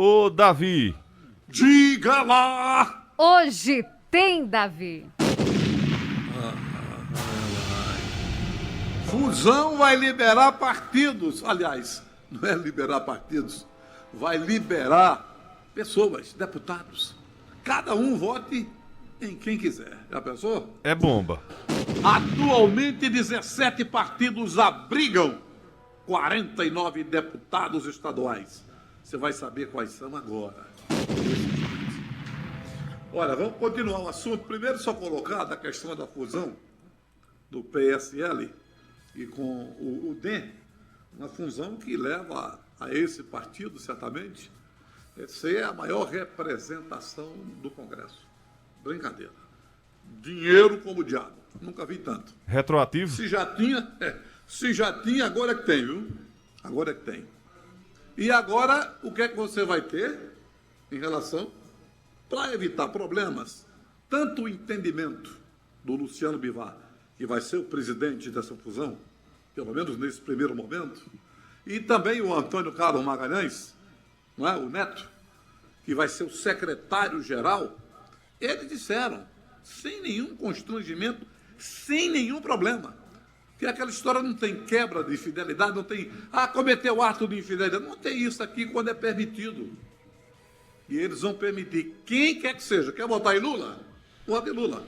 Ô, Davi. Diga lá! Hoje tem, Davi. Fusão vai liberar partidos. Aliás, não é liberar partidos, vai liberar pessoas, deputados. Cada um vote em quem quiser. Já pensou? É bomba. Atualmente, 17 partidos abrigam 49 deputados estaduais. Você vai saber quais são agora. Olha, vamos continuar o assunto. Primeiro, só colocar da questão da fusão do PSL e com o DEM, uma fusão que leva a esse partido, certamente, ser a maior representação do Congresso. Brincadeira. Dinheiro como diabo. Nunca vi tanto. Retroativo? Se já tinha, agora é que tem, viu? Agora é que tem. E agora, o que é que você vai ter em relação, para evitar problemas, tanto o entendimento do Luciano Bivar, que vai ser o presidente dessa fusão, pelo menos nesse primeiro momento, e também o Antônio Carlos Magalhães, não é? O Neto, que vai ser o secretário-geral, eles disseram, sem nenhum constrangimento, sem nenhum problema, que aquela história não tem quebra de fidelidade, não tem, cometeu ato de infidelidade, não tem isso aqui quando é permitido. E eles vão permitir, quem quer que seja, quer votar em Lula? Vote em Lula.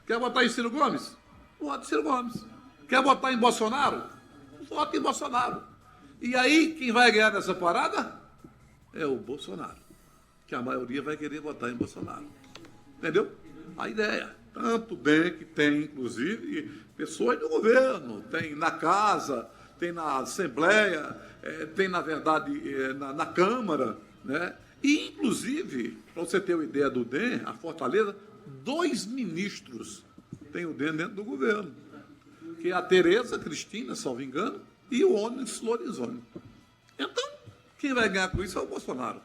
Quer votar em Ciro Gomes? Vote em Ciro Gomes. Quer votar em Bolsonaro? Vote em Bolsonaro. E aí, quem vai ganhar nessa parada? É o Bolsonaro. Que a maioria vai querer votar em Bolsonaro. Entendeu? A ideia. Tanto bem que tem, inclusive, pessoas do governo, tem na casa, tem na Assembleia, tem, na verdade, na Câmara, né? E, inclusive, para você ter uma ideia do DEM, a Fortaleza, 2 ministros tem o DEM dentro do governo, que é a Tereza Cristina, salvo engano, e o Onyx Lorenzoni. Então, quem vai ganhar com isso é o Bolsonaro.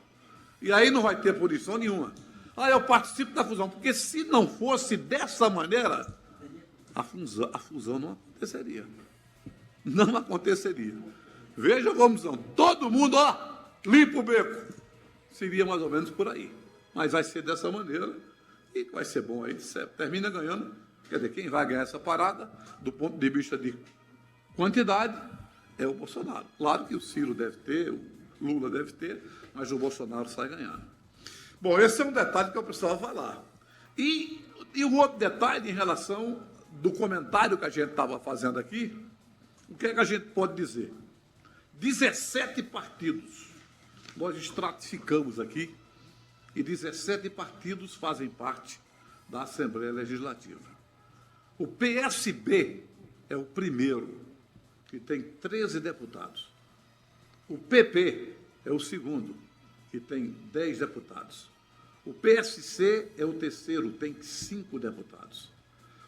E aí não vai ter punição nenhuma. Eu participo da fusão, porque se não fosse dessa maneira, a fusão não aconteceria. Não aconteceria. Veja como são. Todo mundo, limpa o beco. Seria mais ou menos por aí. Mas vai ser dessa maneira e vai ser bom aí. Termina ganhando. Quer dizer, quem vai ganhar essa parada, do ponto de vista de quantidade, é o Bolsonaro. Claro que o Ciro deve ter, o Lula deve ter, mas o Bolsonaro sai ganhando. Bom, esse é um detalhe que eu precisava falar. E o outro detalhe em relação do comentário que a gente estava fazendo aqui, o que é que a gente pode dizer? 17 partidos. Nós estratificamos aqui e 17 partidos fazem parte da Assembleia Legislativa. O PSB é o primeiro, que tem 13 deputados. O PP é o segundo, que tem 10 deputados. O PSC é o terceiro, tem 5 deputados.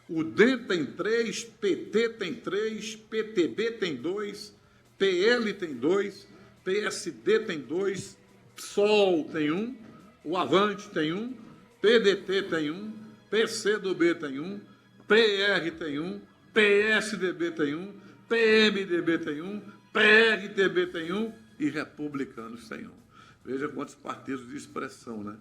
O DEM tem 3, PT tem 3, PTB tem 2, PL tem 2, PSD tem 2, PSOL tem 1, o Avante tem 1, PDT tem 1, PCdoB tem 1, PR tem 1, PSDB tem 1, PMDB tem 1, PRTB tem 1 e Republicanos tem 1. Veja quantos partidos de expressão, né?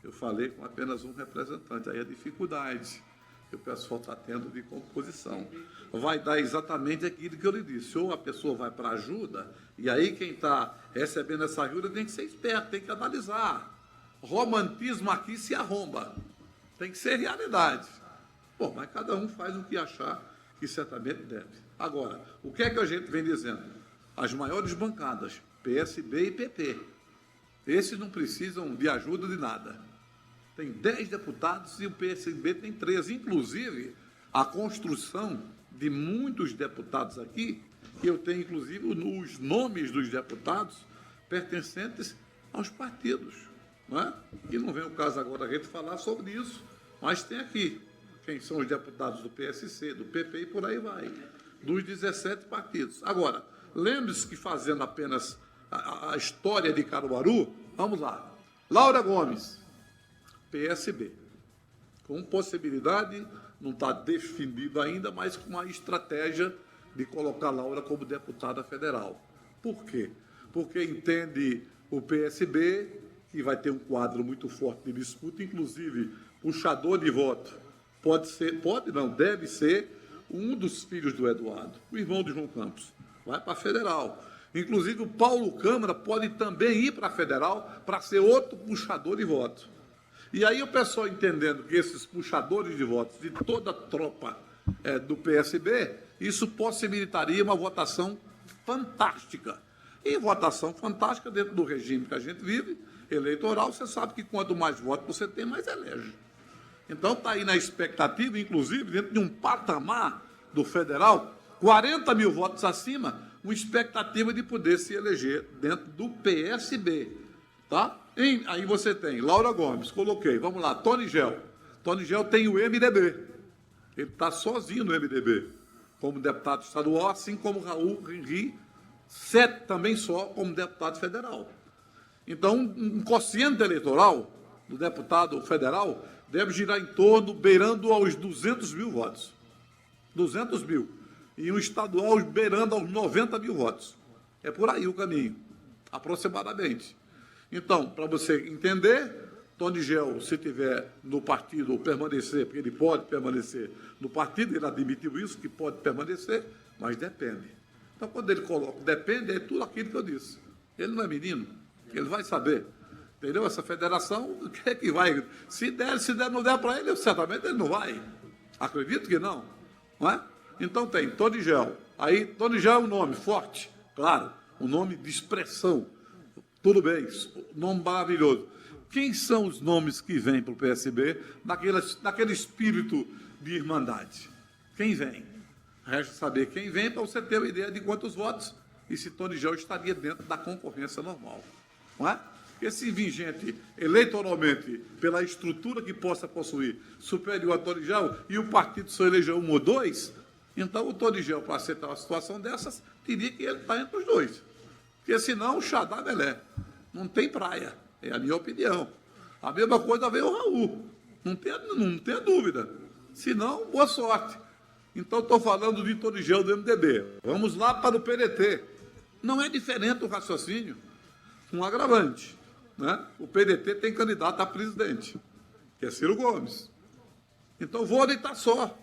Eu falei com apenas um representante, aí a dificuldade que o pessoal está tendo de composição. Vai dar exatamente aquilo que eu lhe disse. Ou a pessoa vai para ajuda, e aí quem está recebendo essa ajuda tem que ser esperto, tem que analisar. Romantismo aqui se arromba. Tem que ser realidade. Bom, mas cada um faz o que achar que certamente deve. Agora, o que é que a gente vem dizendo? As maiores bancadas, PSB e PP, esses não precisam de ajuda de nada. Tem 10 deputados e o PSB tem 13. Inclusive, a construção de muitos deputados aqui, que eu tenho, inclusive, os nomes dos deputados pertencentes aos partidos. Não é? E não vem o caso agora a gente falar sobre isso, mas tem aqui quem são os deputados do PSC, do PP e por aí vai, dos 17 partidos. Agora, lembre-se que fazendo apenas a história de Caruaru, vamos lá. Laura Gomes, PSB, com possibilidade, não está definido ainda, mas com uma estratégia de colocar Laura como deputada federal. Por quê? Porque entende o PSB que vai ter um quadro muito forte de disputa, inclusive puxador de voto deve ser um dos filhos do Eduardo, o irmão de João Campos, vai para a federal. Inclusive o Paulo Câmara pode também ir para a federal para ser outro puxador de voto. E aí o pessoal entendendo que esses puxadores de votos de toda a tropa do PSB, isso possibilitaria uma votação fantástica. E votação fantástica dentro do regime que a gente vive, eleitoral, você sabe que quanto mais votos você tem, mais elege. Então está aí na expectativa, inclusive, dentro de um patamar do federal, 40 mil votos acima, uma expectativa de poder se eleger dentro do PSB. Tá? Aí você tem Laura Gomes, coloquei, vamos lá, Tony Gel. Tony Gel tem o MDB. Ele está sozinho no MDB, como deputado estadual, assim como Raul Henri, também só como deputado federal. Então, um quociente eleitoral do deputado federal deve girar em torno, beirando aos 200 mil votos. 200 mil. E um estadual beirando aos 90 mil votos. É por aí o caminho, aproximadamente. Então, para você entender, Tony Gel, se tiver no partido ou permanecer, porque ele pode permanecer no partido, ele admitiu isso, que pode permanecer, mas depende. Então, quando ele coloca depende, é tudo aquilo que eu disse. Ele não é menino, ele vai saber. Entendeu? Essa federação, o que é que vai? Se der, não der para ele, certamente ele não vai. Acredito que não. Não é? Então tem Tony Gel. Aí, Tony Gel é um nome forte, claro, um nome de expressão. Tudo bem, nome maravilhoso. Quem são os nomes que vêm para o PSB naquele espírito de irmandade? Quem vem? Resta saber quem vem para você ter uma ideia de quantos votos e se Tony Gel estaria dentro da concorrência normal. Não é? Porque se vir gente eleitoralmente, pela estrutura que possa possuir, superior a Tony Gel, e o partido só elegeu um ou dois, então o Tony Gel, para aceitar uma situação dessas, teria que ele estar entre os dois. Porque senão o Xadá Belé. Não tem praia. É a minha opinião. A mesma coisa veio o Raul. Não tenha dúvida. Se não, boa sorte. Então, estou falando de Tony Gel do MDB. Vamos lá para o PDT. Não é diferente o raciocínio. Um agravante. Né? O PDT tem candidato a presidente, que é Ciro Gomes. Então, vou deitar só.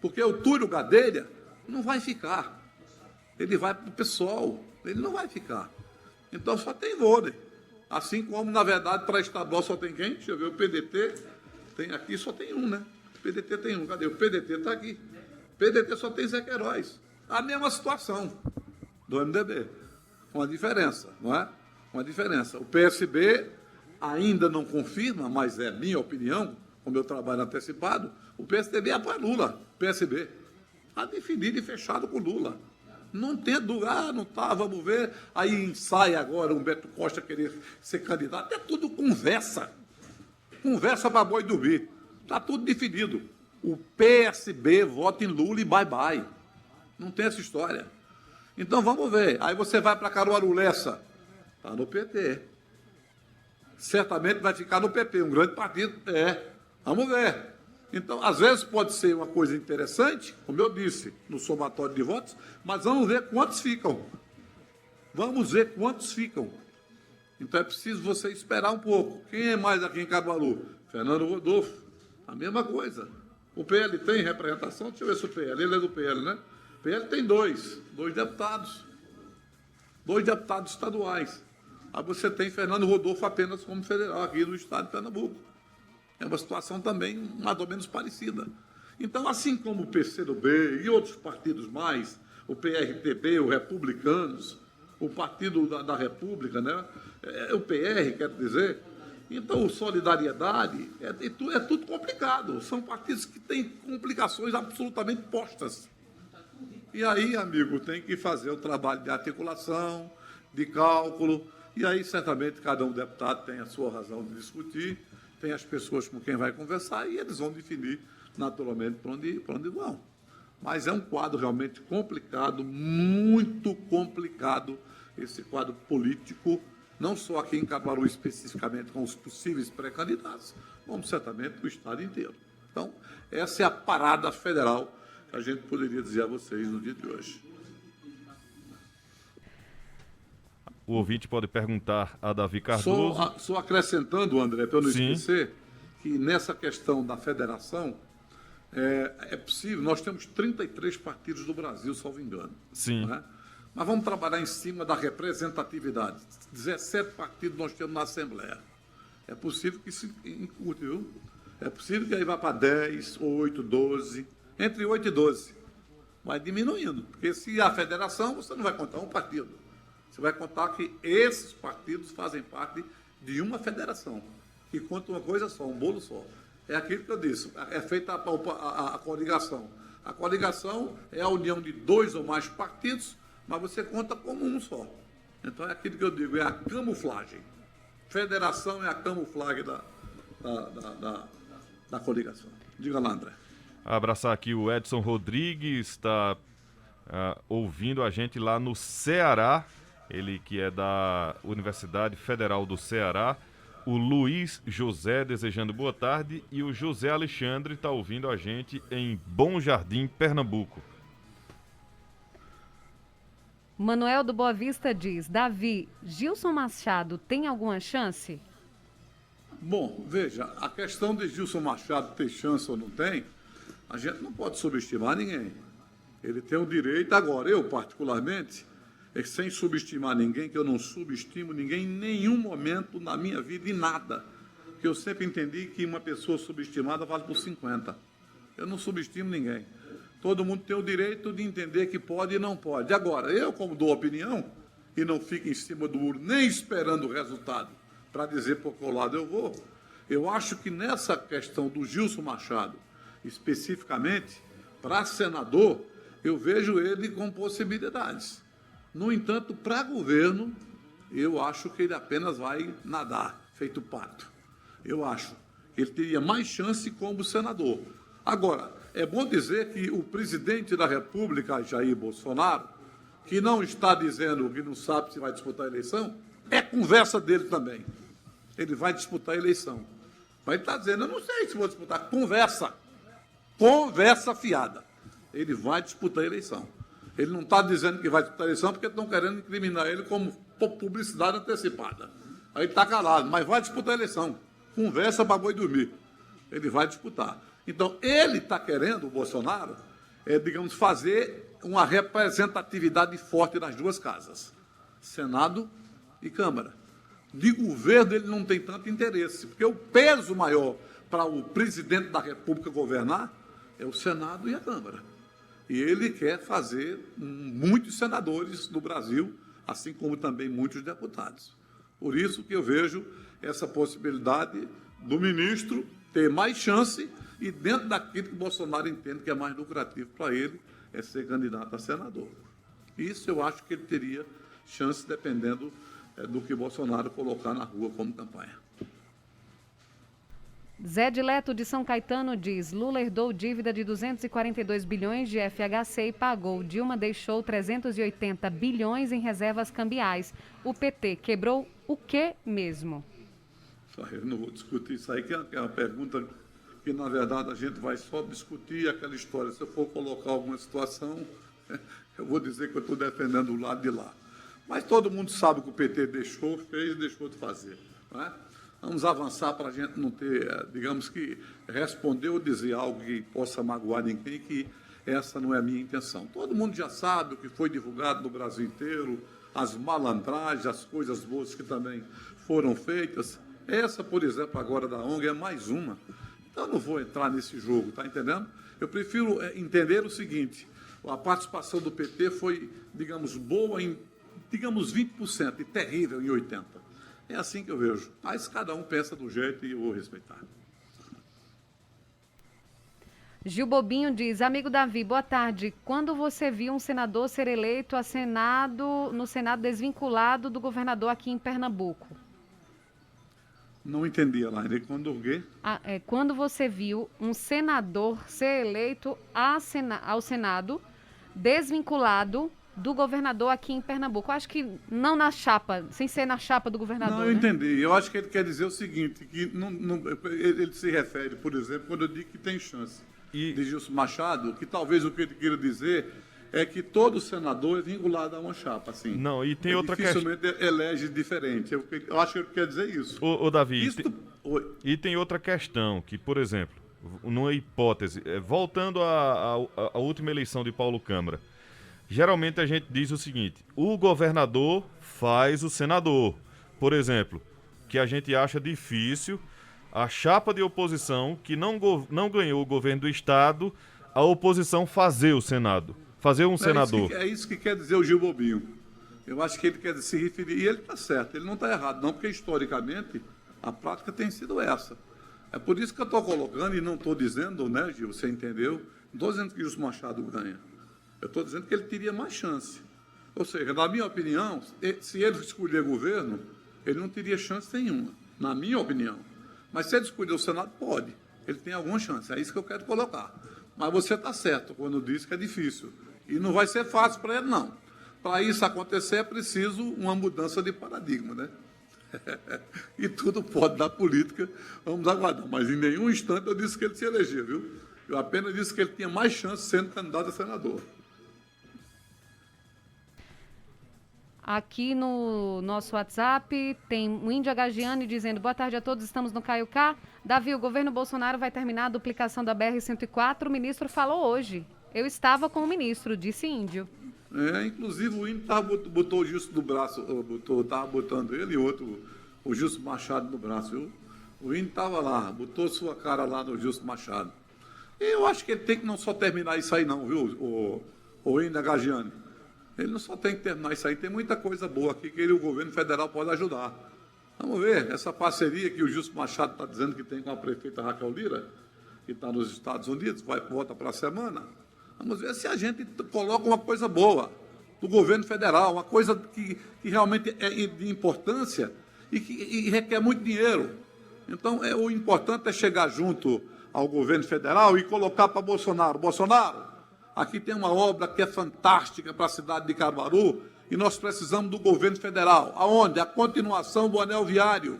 Porque o Túlio Gadelha não vai ficar. Ele vai para o PSOL. Ele não vai ficar. Então, só tem vôlei. Assim como, na verdade, para estadual só tem quem? Deixa eu ver, o PDT tem aqui, só tem um, né? O PDT tem um. Cadê? O PDT está aqui. O PDT só tem Zé Queiroz. A mesma situação do MDB. Uma diferença, não é? Uma diferença. O PSB ainda não confirma, mas é minha opinião, com o meu trabalho antecipado, o PSDB apoia Lula. PSB. Está definido e fechado com Lula. Não tem dúvida, não está, vamos ver. Aí ensaia agora o Beto Costa querer ser candidato. É tudo conversa. Conversa para boi dormir. Está tudo definido. O PSB vota em Lula e bye-bye. Não tem essa história. Então vamos ver. Aí você vai para Caruaru Lessa. Está no PT. Certamente vai ficar no PP, um grande partido. Vamos ver. Então, às vezes pode ser uma coisa interessante, como eu disse, no somatório de votos, mas vamos ver quantos ficam. Vamos ver quantos ficam. Então é preciso você esperar um pouco. Quem é mais aqui em Caruaru? Fernando Rodolfo. A mesma coisa. O PL tem representação? Deixa eu ver se o PL, ele é do PL, né? O PL tem dois deputados. 2 deputados estaduais. Aí você tem Fernando Rodolfo apenas como federal aqui no estado de Pernambuco. É uma situação também mais ou menos parecida. Então, assim como o PCdoB e outros partidos mais, o PRTB, o Republicanos, o Partido da República, né? O PR, quer dizer. Então, o Solidariedade, é tudo complicado. São partidos que têm complicações absolutamente postas. E aí, amigo, tem que fazer o trabalho de articulação, de cálculo, e aí, certamente, cada um deputado tem a sua razão de discutir, tem as pessoas com quem vai conversar e eles vão definir, naturalmente, para onde vão. Mas é um quadro realmente complicado, muito complicado, esse quadro político, não só aqui em Caruaru especificamente com os possíveis pré-candidatos, como certamente no estado inteiro. Então, essa é a parada federal que a gente poderia dizer a vocês no dia de hoje. o ouvinte pode perguntar a Davi Cardoso. Só acrescentando, André, para eu não Sim. esquecer, que nessa questão da federação, é possível, nós temos 33 partidos do Brasil, salvo engano. Sim. Né? Mas vamos trabalhar em cima da representatividade. 17 partidos nós temos na Assembleia. É possível que se encurte, viu? É possível que aí vá para 10, 8, 12, entre 8 e 12. Vai diminuindo, porque se a federação, você não vai contar um partido. Você vai contar que esses partidos fazem parte de uma federação, que conta uma coisa só, um bolo só. É aquilo que eu disse, é feita a coligação. A coligação é a união de 2 ou mais partidos, mas você conta como um só. Então é aquilo que eu digo, é a camuflagem. Federação é a camuflagem da coligação. Diga lá, André. Abraçar aqui o Edson Rodrigues, está ouvindo a gente lá no Ceará, ele que é da Universidade Federal do Ceará. O Luiz José desejando boa tarde e o José Alexandre está ouvindo a gente em Bom Jardim, Pernambuco. Manuel do Boa Vista diz: Davi, Gilson Machado tem alguma chance? Bom, veja, a questão de Gilson Machado ter chance ou não tem, a gente não pode subestimar ninguém. Ele tem o direito, agora, eu particularmente, sem subestimar ninguém, que eu não subestimo ninguém em nenhum momento na minha vida, em nada. Porque eu sempre entendi que uma pessoa subestimada vale por 50. Eu não subestimo ninguém. Todo mundo tem o direito de entender que pode e não pode. Agora, eu, como dou opinião, e não fico em cima do muro, nem esperando o resultado, para dizer por qual lado eu vou, eu acho que nessa questão do Gilson Machado, especificamente, para senador, eu vejo ele com possibilidades. No entanto, para governo, eu acho que ele apenas vai nadar, feito pato. Eu acho que ele teria mais chance como senador. Agora, é bom dizer que o presidente da República, Jair Bolsonaro, que não está dizendo que não sabe se vai disputar a eleição, é conversa dele também. Ele vai disputar a eleição. Mas ele está dizendo, eu não sei se vou disputar. Conversa fiada. Ele vai disputar a eleição. Ele não está dizendo que vai disputar a eleição porque estão querendo incriminar ele como publicidade antecipada. Aí está calado, mas vai disputar a eleição. Conversa para boi dormir. Ele vai disputar. Então, ele está querendo, o Bolsonaro, digamos, fazer uma representatividade forte nas duas casas, Senado e Câmara. De governo ele não tem tanto interesse, porque o peso maior para o presidente da República governar é o Senado e a Câmara. E ele quer fazer muitos senadores do Brasil, assim como também muitos deputados. Por isso que eu vejo essa possibilidade do ministro ter mais chance e dentro daquilo que Bolsonaro entende que é mais lucrativo para ele, é ser candidato a senador. Isso eu acho que ele teria chance dependendo do que Bolsonaro colocar na rua como campanha. Zé Dileto de São Caetano diz: Lula herdou dívida de 242 bilhões de FHC e pagou. Dilma deixou 380 bilhões em reservas cambiais. O PT quebrou o quê mesmo? Eu não vou discutir isso aí, que é uma pergunta que, na verdade, a gente vai só discutir aquela história. Se eu for colocar alguma situação, eu vou dizer que eu estou defendendo o lado de lá. Mas todo mundo sabe que o PT fez e deixou de fazer. Não é? Vamos avançar para a gente não ter, digamos que, responder ou dizer algo que possa magoar ninguém, que essa não é a minha intenção. Todo mundo já sabe o que foi divulgado no Brasil inteiro, as malandragens, as coisas boas que também foram feitas. Essa, por exemplo, agora da ONG é mais uma. Então, eu não vou entrar nesse jogo, está entendendo? Eu prefiro entender o seguinte: a participação do PT foi, digamos, boa em, digamos, 20% e terrível em 80%. É assim que eu vejo. Mas cada um pensa do jeito e eu vou respeitar. Gil Bobinho diz: amigo Davi, boa tarde. Quando você viu um senador ser eleito no Senado desvinculado do governador aqui em Pernambuco? Não entendi, Elaine. Quando o quê? Quando você viu um senador ser eleito ao Senado desvinculado do governador aqui em Pernambuco. Eu acho que não na chapa, sem ser na chapa do governador. Não, eu entendi. Eu acho que ele quer dizer o seguinte, que ele se refere, por exemplo, quando eu digo que tem chance de Gilson Machado, que talvez o que ele queira dizer é que todo senador é vinculado a uma chapa, assim. Não, e tem outra questão. Dificilmente elege diferente. Eu acho que ele quer dizer isso. Ô Davi, Oi. e tem outra questão, que, por exemplo, numa hipótese, voltando à última eleição de Paulo Câmara, geralmente a gente diz o seguinte: o governador faz o senador. Por exemplo, que a gente acha difícil a chapa de oposição que não ganhou o governo do estado, a oposição fazer o Senado, fazer um senador. É isso que quer dizer o Gil Bobinho. Eu acho que ele quer se referir, e ele está certo, ele não está errado, não, porque historicamente a prática tem sido essa. É por isso que eu estou colocando e não estou dizendo, né, Gil, você entendeu? Não estou dizendo que Gilson Machado ganha. Eu estou dizendo que ele teria mais chance. Ou seja, na minha opinião, se ele escolher governo, ele não teria chance nenhuma, na minha opinião. Mas se ele escolher o Senado, pode. Ele tem alguma chance, é isso que eu quero colocar. Mas você está certo quando diz que é difícil. E não vai ser fácil para ele, não. Para isso acontecer, é preciso uma mudança de paradigma, né? E tudo pode da política, vamos aguardar. Mas em nenhum instante eu disse que ele se eleger, viu? Eu apenas disse que ele tinha mais chance sendo candidato a senador. Aqui no nosso WhatsApp tem o Índio Agagiani dizendo: boa tarde a todos, estamos no Caio K. Davi, o governo Bolsonaro vai terminar a duplicação da BR-104, o ministro falou hoje. Eu estava com o ministro, disse Índio. Inclusive o Índio botou o Gilson no braço, estava botando ele e outro, o Gilson Machado no braço, viu? O Índio estava lá, botou sua cara lá no Gilson Machado. E eu acho que ele tem que não só terminar isso aí não, viu, o Índio Agagiani. Ele não só tem que terminar isso aí, tem muita coisa boa aqui que o governo federal pode ajudar. Vamos ver, essa parceria que o Gilson Machado está dizendo que tem com a prefeita Raquel Lira, que está nos Estados Unidos, volta para a semana. Vamos ver se a gente coloca uma coisa boa do governo federal, uma coisa que realmente é de importância e requer muito dinheiro. Então, o importante é chegar junto ao governo federal e colocar para Bolsonaro: Bolsonaro, aqui tem uma obra que é fantástica para a cidade de Caruaru e nós precisamos do governo federal. Aonde? A continuação do anel viário.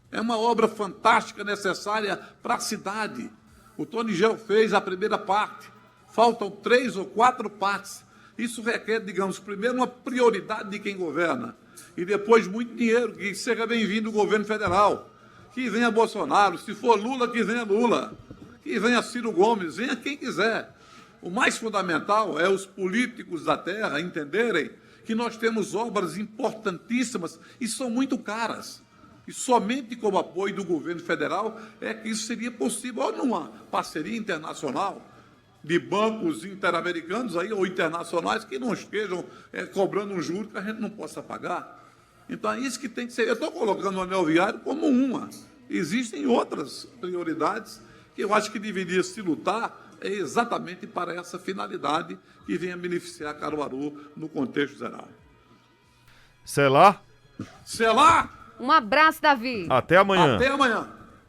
É uma obra fantástica, necessária para a cidade. O Tony Gel fez a primeira parte. Faltam 3 ou 4 partes. Isso requer, digamos, primeiro uma prioridade de quem governa e depois muito dinheiro, que seja bem-vindo o governo federal. Que venha Bolsonaro, se for Lula, que venha Lula. Que venha Ciro Gomes, venha quem quiser. O mais fundamental é os políticos da terra entenderem que nós temos obras importantíssimas e são muito caras. E somente com o apoio do governo federal é que isso seria possível, ou numa parceria internacional de bancos interamericanos aí, ou internacionais que não estejam cobrando um juro que a gente não possa pagar. Então é isso que tem que ser. Eu estou colocando o anel viário como uma. Existem outras prioridades que eu acho que deveria se lutar exatamente para essa finalidade que venha beneficiar Caruaru no contexto geral. Sei lá. Sei lá! Um abraço, Davi. Até amanhã. Até amanhã.